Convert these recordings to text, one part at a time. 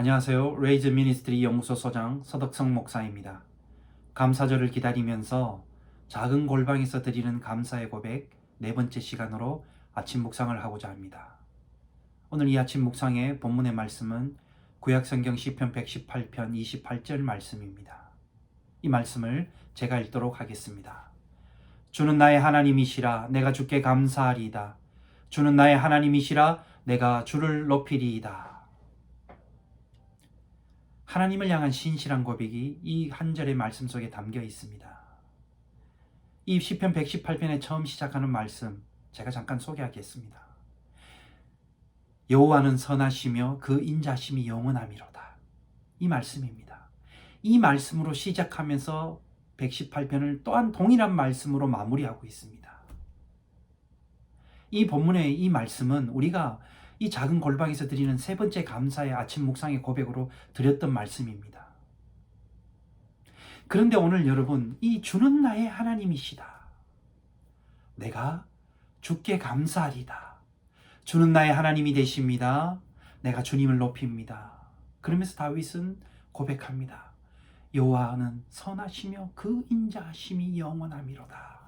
안녕하세요. 레이즈 미니스트리 연구소 소장 서덕성 목사입니다. 감사절을 기다리면서 작은 골방에서 드리는 감사의 고백 네 번째 시간으로 아침 묵상을 하고자 합니다. 오늘 이 아침 묵상의 본문의 말씀은 구약성경 시편 118편 28절 말씀입니다. 이 말씀을 제가 읽도록 하겠습니다. 주는 나의 하나님이시라 내가 주께 감사하리이다. 주는 나의 하나님이시라 내가 주를 높이리이다. 하나님을 향한 신실한 고백이 이 한 절의 말씀 속에 담겨 있습니다. 이 시편 118편에 처음 시작하는 말씀 제가 잠깐 소개하겠습니다. 여호와는 선하시며 그 인자심이 영원하미로다. 이 말씀입니다. 이 말씀으로 시작하면서 118편을 또한 동일한 말씀으로 마무리하고 있습니다. 이 본문의 이 말씀은 우리가 이 작은 골방에서 드리는 세 번째 감사의 아침 묵상의 고백으로 드렸던 말씀입니다. 그런데 오늘 여러분, 이 주는 나의 하나님이시다. 내가 주께 감사하리다. 주는 나의 하나님이 되십니다. 내가 주님을 높입니다. 그러면서 다윗은 고백합니다. 여호와는 선하시며 그 인자하심이 영원하미로다.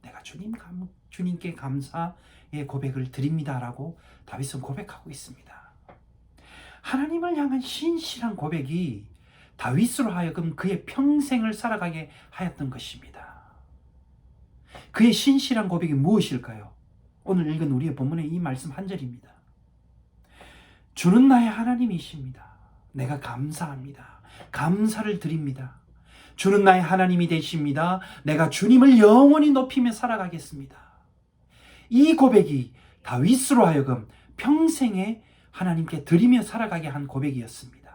내가 주님께 감사의 고백을 드립니다라고 다윗은 고백하고 있습니다. 하나님을 향한 신실한 고백이 다윗으로 하여금 그의 평생을 살아가게 하였던 것입니다. 그의 신실한 고백이 무엇일까요? 오늘 읽은 우리의 본문의 이 말씀 한 절입니다. 주는 나의 하나님이십니다. 내가 감사합니다. 감사를 드립니다. 주는 나의 하나님이 되십니다. 내가 주님을 영원히 높이며 살아가겠습니다. 이 고백이 다윗으로 하여금 평생에 하나님께 드리며 살아가게 한 고백이었습니다.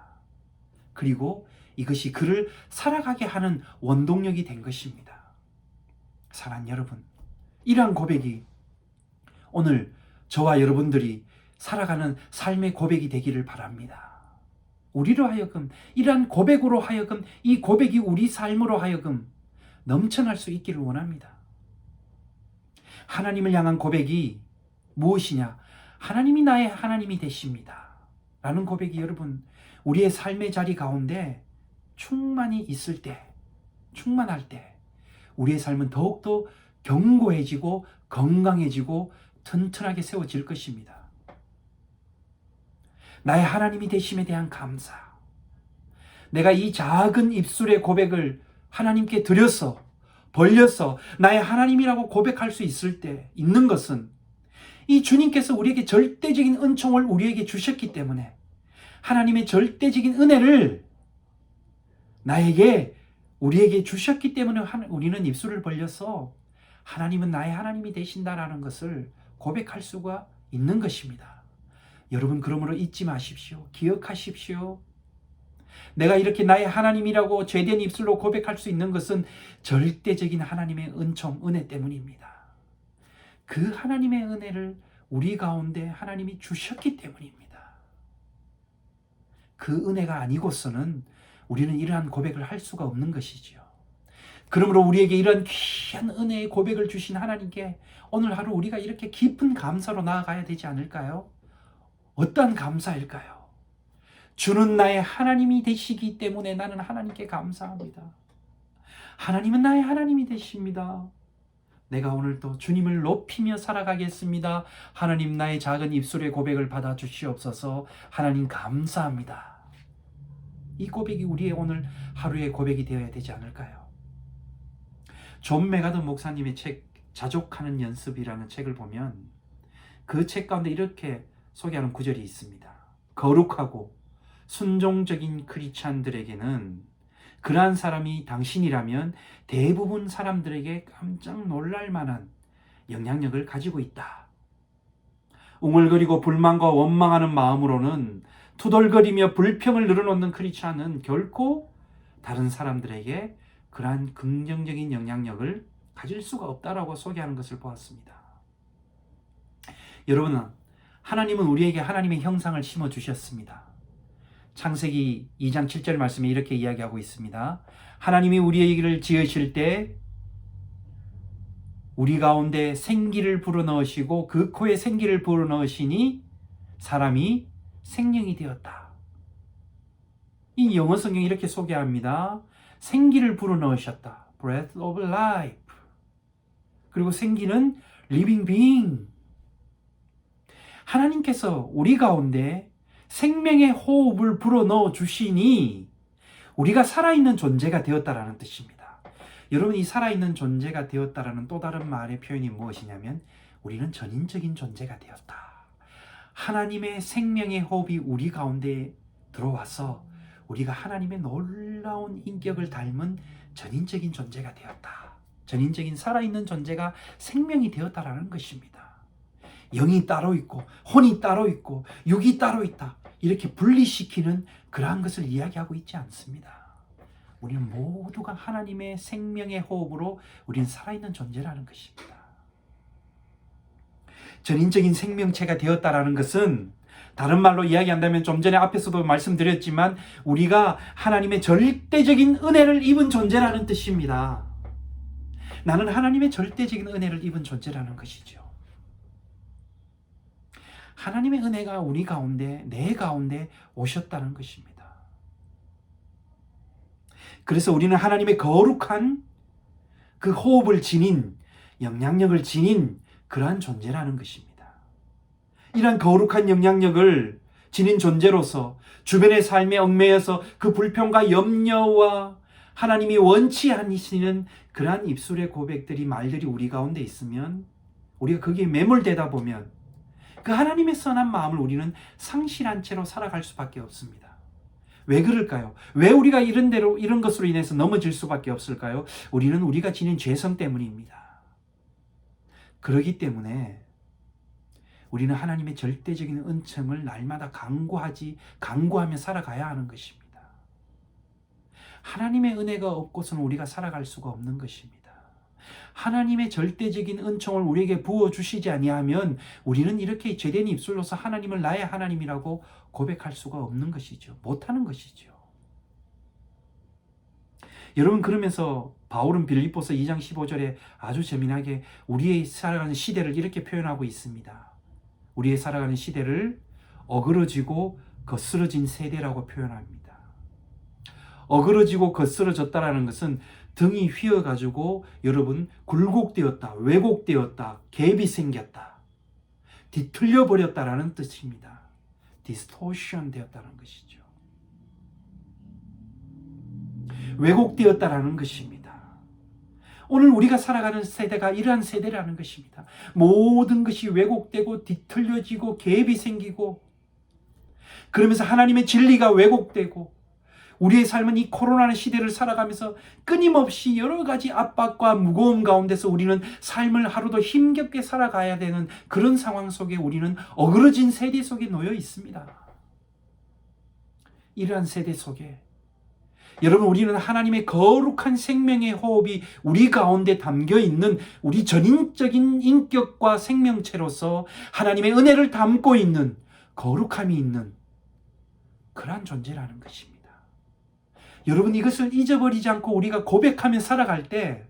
그리고 이것이 그를 살아가게 하는 원동력이 된 것입니다. 사랑하는 여러분, 이러한 고백이 오늘 저와 여러분들이 살아가는 삶의 고백이 되기를 바랍니다. 우리로 하여금 이러한 고백으로 하여금 이 고백이 우리 삶으로 하여금 넘쳐날 수 있기를 원합니다. 하나님을 향한 고백이 무엇이냐? 하나님이 나의 하나님이 되십니다. 라는 고백이 여러분 우리의 삶의 자리 가운데 충만히 있을 때, 충만할 때 우리의 삶은 더욱더 견고해지고 건강해지고 튼튼하게 세워질 것입니다. 나의 하나님이 되심에 대한 감사. 내가 이 작은 입술의 고백을 하나님께 드려서 벌려서 나의 하나님이라고 고백할 수 있는 것은 이 주님께서 우리에게 절대적인 은총을 우리에게 주셨기 때문에 하나님의 절대적인 은혜를 우리에게 주셨기 때문에 우리는 입술을 벌려서 하나님은 나의 하나님이 되신다라는 것을 고백할 수가 있는 것입니다. 여러분 그러므로 잊지 마십시오. 기억하십시오. 내가 이렇게 나의 하나님이라고 죄된 입술로 고백할 수 있는 것은 절대적인 하나님의 은총, 은혜 때문입니다. 그 하나님의 은혜를 우리 가운데 하나님이 주셨기 때문입니다. 그 은혜가 아니고서는 우리는 이러한 고백을 할 수가 없는 것이지요. 그러므로 우리에게 이런 귀한 은혜의 고백을 주신 하나님께 오늘 하루 우리가 이렇게 깊은 감사로 나아가야 되지 않을까요? 어떠한 감사일까요? 주는 나의 하나님이 되시기 때문에 나는 하나님께 감사합니다. 하나님은 나의 하나님이 되십니다. 내가 오늘도 주님을 높이며 살아가겠습니다. 하나님 나의 작은 입술의 고백을 받아 주시옵소서. 하나님 감사합니다. 이 고백이 우리의 오늘 하루의 고백이 되어야 되지 않을까요? 존 메가더 목사님의 책 자족하는 연습이라는 책을 보면 그 책 가운데 이렇게 소개하는 구절이 있습니다. 거룩하고 순종적인 크리스찬들에게는 그러한 사람이 당신이라면 대부분 사람들에게 깜짝 놀랄 만한 영향력을 가지고 있다. 웅얼거리고 불만과 원망하는 마음으로는 투덜거리며 불평을 늘어놓는 크리스찬은 결코 다른 사람들에게 그러한 긍정적인 영향력을 가질 수가 없다라고 소개하는 것을 보았습니다. 여러분은 하나님은 우리에게 하나님의 형상을 심어주셨습니다. 창세기 2장 7절 말씀에 이렇게 이야기하고 있습니다. 하나님이 우리를 지으실 때 우리 가운데 생기를 불어넣으시고 그 코에 생기를 불어넣으시니 사람이 생명이 되었다. 이 영어 성경 이렇게 소개합니다. 생기를 불어넣으셨다. Breath of life. 그리고 생기는 living being. 하나님께서 우리 가운데 생명의 호흡을 불어넣어 주시니 우리가 살아있는 존재가 되었다라는 뜻입니다. 여러분, 이 살아있는 존재가 되었다라는 또 다른 말의 표현이 무엇이냐면 우리는 전인적인 존재가 되었다. 하나님의 생명의 호흡이 우리 가운데 들어와서 우리가 하나님의 놀라운 인격을 닮은 전인적인 존재가 되었다. 전인적인 살아있는 존재가 생명이 되었다라는 것입니다. 영이 따로 있고 혼이 따로 있고 육이 따로 있다. 이렇게 분리시키는 그러한 것을 이야기하고 있지 않습니다. 우리는 모두가 하나님의 생명의 호흡으로 우리는 살아있는 존재라는 것입니다. 전인적인 생명체가 되었다라는 것은 다른 말로 이야기한다면 좀 전에 앞에서도 말씀드렸지만 우리가 하나님의 절대적인 은혜를 입은 존재라는 뜻입니다. 나는 하나님의 절대적인 은혜를 입은 존재라는 것이죠. 하나님의 은혜가 우리 가운데, 내 가운데 오셨다는 것입니다. 그래서 우리는 하나님의 거룩한 그 호흡을 지닌, 영향력을 지닌 그러한 존재라는 것입니다. 이러한 거룩한 영향력을 지닌 존재로서 주변의 삶에 얽매여서 그 불평과 염려와 하나님이 원치 않으시는 그러한 입술의 고백들이, 말들이 우리 가운데 있으면, 우리가 거기에 매몰되다 보면 그 하나님의 선한 마음을 우리는 상실한 채로 살아갈 수밖에 없습니다. 왜 그럴까요? 왜 우리가 이런 것으로 인해서 넘어질 수밖에 없을까요? 우리는 우리가 지닌 죄성 때문입니다. 그렇기 때문에 우리는 하나님의 절대적인 은총을 날마다 간구하며 살아가야 하는 것입니다. 하나님의 은혜가 없고서는 우리가 살아갈 수가 없는 것입니다. 하나님의 절대적인 은총을 우리에게 부어주시지 아니하면 우리는 이렇게 죄된 입술로서 하나님을 나의 하나님이라고 고백할 수가 없는 것이죠. 못하는 것이죠. 여러분, 그러면서 바울은 빌립보서 2장 15절에 아주 재미나게 우리의 살아가는 시대를 이렇게 표현하고 있습니다. 우리의 살아가는 시대를 어그러지고 거스러진 세대라고 표현합니다. 어그러지고 거스러졌다라는 것은 등이 휘어가지고 여러분 굴곡되었다, 왜곡되었다, 갭이 생겼다, 뒤틀려 버렸다라는 뜻입니다. 디스토션 되었다는 것이죠. 왜곡되었다라는 것입니다. 오늘 우리가 살아가는 세대가 이러한 세대라는 것입니다. 모든 것이 왜곡되고 뒤틀려지고 갭이 생기고, 그러면서 하나님의 진리가 왜곡되고, 우리의 삶은 이 코로나 시대를 살아가면서 끊임없이 여러 가지 압박과 무거움 가운데서 우리는 삶을 하루도 힘겹게 살아가야 되는 그런 상황 속에 우리는 어그러진 세대 속에 놓여 있습니다. 이러한 세대 속에 여러분, 우리는 하나님의 거룩한 생명의 호흡이 우리 가운데 담겨 있는 우리 전인적인 인격과 생명체로서 하나님의 은혜를 담고 있는 거룩함이 있는 그러한 존재라는 것입니다. 여러분, 이것을 잊어버리지 않고 우리가 고백하며 살아갈 때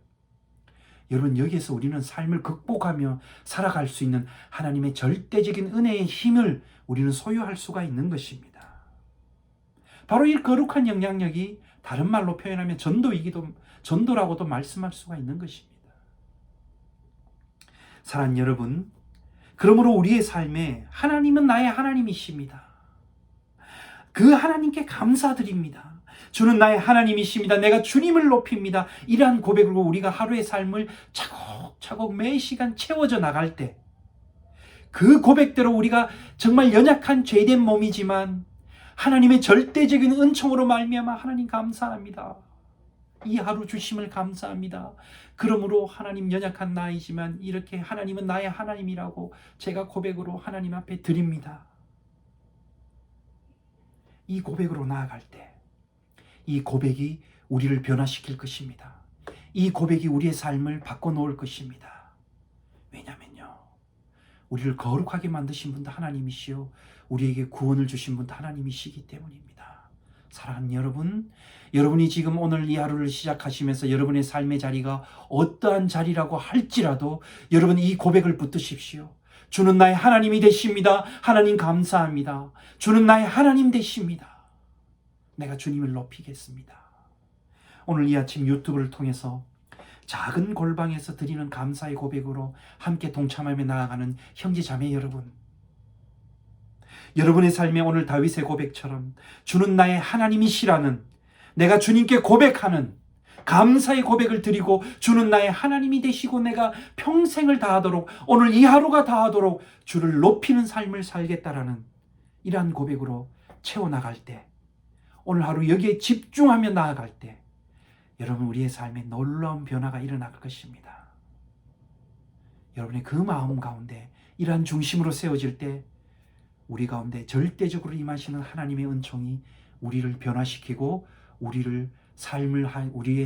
여러분, 여기에서 우리는 삶을 극복하며 살아갈 수 있는 하나님의 절대적인 은혜의 힘을 우리는 소유할 수가 있는 것입니다. 바로 이 거룩한 영향력이 다른 말로 표현하면 전도라고도 말씀할 수가 있는 것입니다. 사랑하는 여러분, 그러므로 우리의 삶에 하나님은 나의 하나님이십니다. 그 하나님께 감사드립니다. 주는 나의 하나님이십니다. 내가 주님을 높입니다. 이러한 고백으로 우리가 하루의 삶을 차곡차곡 매 시간 채워져 나갈 때 그 고백대로 우리가 정말 연약한 죄된 몸이지만 하나님의 절대적인 은총으로 말미암아 하나님 감사합니다. 이 하루 주심을 감사합니다. 그러므로 하나님, 연약한 나이지만 이렇게 하나님은 나의 하나님이라고 제가 고백으로 하나님 앞에 드립니다. 이 고백으로 나아갈 때 이 고백이 우리를 변화시킬 것입니다. 이 고백이 우리의 삶을 바꿔놓을 것입니다. 왜냐면요, 우리를 거룩하게 만드신 분도 하나님이시요 우리에게 구원을 주신 분도 하나님이시기 때문입니다. 사랑하는 여러분, 여러분이 지금 오늘 이 하루를 시작하시면서 여러분의 삶의 자리가 어떠한 자리라고 할지라도 여러분 이 고백을 붙드십시오. 주는 나의 하나님이 되십니다. 하나님 감사합니다. 주는 나의 하나님 되십니다. 내가 주님을 높이겠습니다. 오늘 이 아침 유튜브를 통해서 작은 골방에서 드리는 감사의 고백으로 함께 동참하며 나아가는 형제 자매 여러분, 여러분의 삶에 오늘 다윗의 고백처럼 주는 나의 하나님이시라는, 내가 주님께 고백하는 감사의 고백을 드리고 주는 나의 하나님이 되시고 내가 평생을 다하도록, 오늘 이 하루가 다하도록 주를 높이는 삶을 살겠다라는 이러한 고백으로 채워나갈 때, 오늘 하루 여기에 집중하며 나아갈 때 여러분, 우리의 삶에 놀라운 변화가 일어날 것입니다. 여러분의 그 마음 가운데 이러한 중심으로 세워질 때 우리 가운데 절대적으로 임하시는 하나님의 은총이 우리를 변화시키고 우리의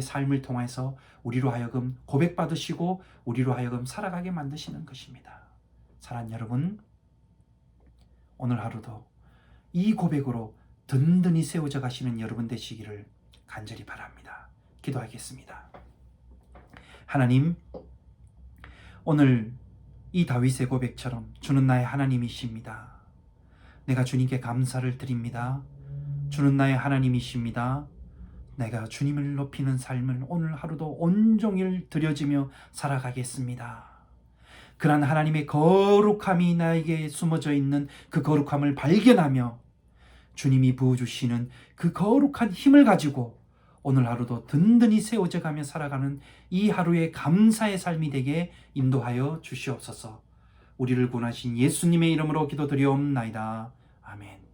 삶을 통해서 우리로 하여금 고백받으시고 우리로 하여금 살아가게 만드시는 것입니다. 사랑하는 여러분, 오늘 하루도 이 고백으로 든든히 세워져 가시는 여러분 되시기를 간절히 바랍니다. 기도하겠습니다. 하나님, 오늘 이 다윗의 고백처럼 주는 나의 하나님이십니다. 내가 주님께 감사를 드립니다. 주는 나의 하나님이십니다. 내가 주님을 높이는 삶을 오늘 하루도 온종일 드려지며 살아가겠습니다. 그러한 하나님의 거룩함이 나에게 숨어져 있는 그 거룩함을 발견하며 주님이 부어주시는 그 거룩한 힘을 가지고 오늘 하루도 든든히 세워져 가며 살아가는 이 하루의 감사의 삶이 되게 인도하여 주시옵소서. 우리를 구원하신 예수님의 이름으로 기도드리옵나이다. 아멘.